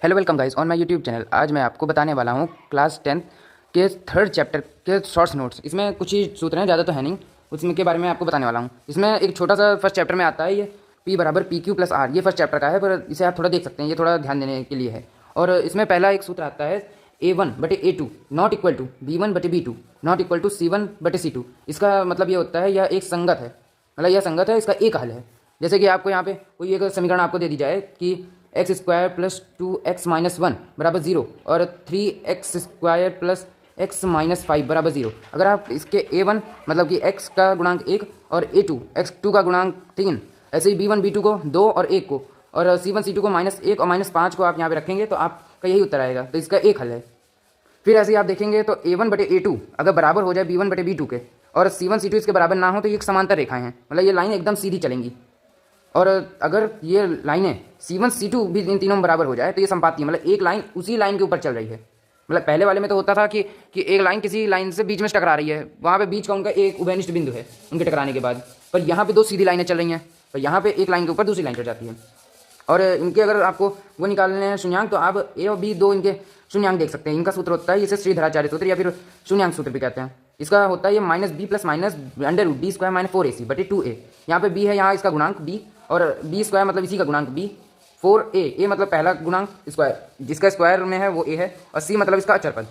Hello welcome guys on my YouTube channel. आज मैं आपको बताने वाला हूँ क्लास 10 के थर्ड चैप्टर के शॉर्ट्स नोट्स। इसमें कुछ ही सूत्र हैं, ज़्यादा तो है नहीं, उसमें के बारे में आपको बताने वाला हूँ। इसमें एक छोटा सा फर्स्ट चैप्टर में आता है, ये P बराबर पी क्यू प्लस आर, ये फर्स्ट चैप्टर का है, पर इसे आप थोड़ा देख सकते हैं, ये थोड़ा ध्यान देने के लिए है। और इसमें पहला एक सूत्र आता है A1/A2 not equal to B1/B2 not equal to C1/C2। इसका मतलब ये होता है यह एक संगत है, मतलब यह संगत है, इसका एक हल है। जैसे कि आपको यहाँ पे कोई एक समीकरण आपको दे दी जाए कि x square plus 2x minus 1 बराबर 0 और 3x square plus x minus 5 बराबर 0। अगर आप इसके A1 मतलब कि x का गुणांक 1 और A2 x2 का गुणांक 3, ऐसे ही B1 B2 को 2 और 1 को, और C1 C2 को -1 और -5 को आप यहाँ पे रखेंगे तो आपका यही उत्तर आएगा। तो इसका एक हल है। फिर ऐसे ही आप देखेंगे तो A1/A2 अगर बराबर हो जाए B1/B2 के और C1 C2 इसके बराबर ना हो तो ये एक समांतर रेखाएं हैं, मतलब ये लाइन एकदम सीधी चलेंगी। और अगर ये लाइनें C1 C2 भी इन तीनों में बराबर हो जाए तो ये संपाती है, मतलब एक लाइन उसी लाइन के ऊपर चल रही है। मतलब पहले वाले में तो होता था कि एक लाइन किसी लाइन से बीच में टकरा रही है, वहाँ पे बीच का उनका एक उभयनिष्ठ बिंदु है उनके टकराने के बाद, पर यहाँ पे दो सीधी लाइनें चल रही हैं, पर यहाँ पे एक लाइन के ऊपर दूसरी लाइन चढ़ जाती है। और इनके अगर आपको वो निकालने हैं शून्यांक, तो आप A और B दो इनके शून्यांक देख सकते हैं। इनका सूत्र होता है, इसे श्रीधराचार्य सूत्र या फिर शून्यांक सूत्र भी कहते हैं। इसका होता है ये -b plus minus √d² - 4ac/2a। यहाँ पे b है, यहाँ इसका गुणांक b, और b² मतलब इसी का गुणांक b, 4a, a मतलब पहला गुणांक स्क्वायर, जिसका स्क्वायर में है वो a है, और c मतलब इसका अचर पद।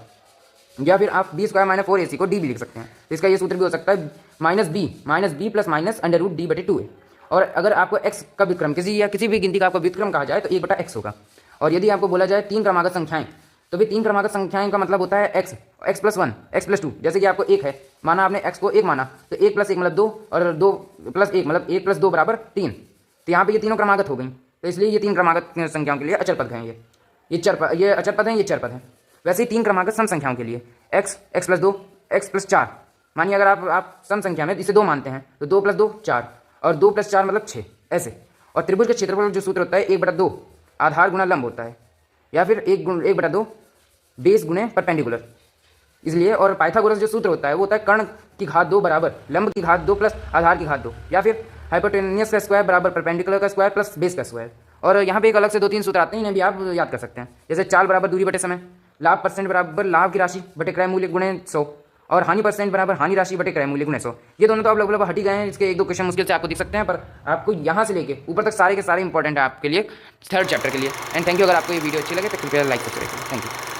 या फिर आप b² - 4ac को d भी लिख सकते हैं। तो इसका ये सूत्र भी हो सकता है -b प्लस माइनस √d/2a। और अगर आपको x का व्युत्क्रम किसी भी गिनती का आपको व्युत्क्रम कहा जाए तो 1/x होगा। और यदि आपको बोला जाए तीन क्रमागत संख्याएं, तो भी तीन क्रमागत संख्याएं का मतलब होता है x प्लस 1 x प्लस 2। जैसे कि आपको 1 है, माना आपने x को 1 माना, तो 1 प्लस 1 मतलब 2, और 2 प्लस 1 मतलब 1 प्लस 2 बराबर 3। तो यहाँ पे ये तीनों क्रमागत हो गई, तो इसलिए ये तीन क्रमागत संख्याओं के लिए अचर पद हैं। ये अचर पद हैं, ये चर पद हैं। वैसे ही तीन क्रमागत सम संख्याओं के लिए x प्लस 2 x प्लस 4, मानिए अगर आप सम संख्या में इसे 2 मानते हैं तो 2 प्लस 2 4, और 2 प्लस 4 मतलब 6, ऐसे। और त्रिभुज के क्षेत्रफल जो सूत्र होता है 1/2 आधार गुना लंब होता है, या फिर 1/2 बेस गुणे परपेंडिकुलर, इसलिए। और पाइथागोरस जो सूत्र होता है वो होता है कर्ण की घात 2 बराबर लंब की घात 2 प्लस आधार की घात 2, या फिर हाइपोटेनियस का स्क्वायर बराबर परपेंडिकुलर का स्क्वायर प्लस बेस का स्क्वायर। और यहाँ पे एक अलग से 2-3 सूत्र आते हैं, इन्हें भी आप याद कर सकते हैं। जैसे चाल बराबर दूरी बटे समय, लाभ % बराबर लाभ की राशि बटे क्रय मूल्य गुणे 100, और हानि % बराबर हानि राशि बटे क्रय मूल्य गुणे 100। ये दोनों तो आप लगभग हट ही गए हैं, इसके 1-2 क्वेश्चन मुश्किल से आपको दिख सकते हैं, पर आपको यहाँ से लेके ऊपर तक सारे के सारे इंपॉर्टेंट है आपके लिए थर्ड चैप्टर के लिए। And thank you. अगर आपको ये वीडियो अच्छी लगे तो कृपया लाइक करते रहिए। Thank you.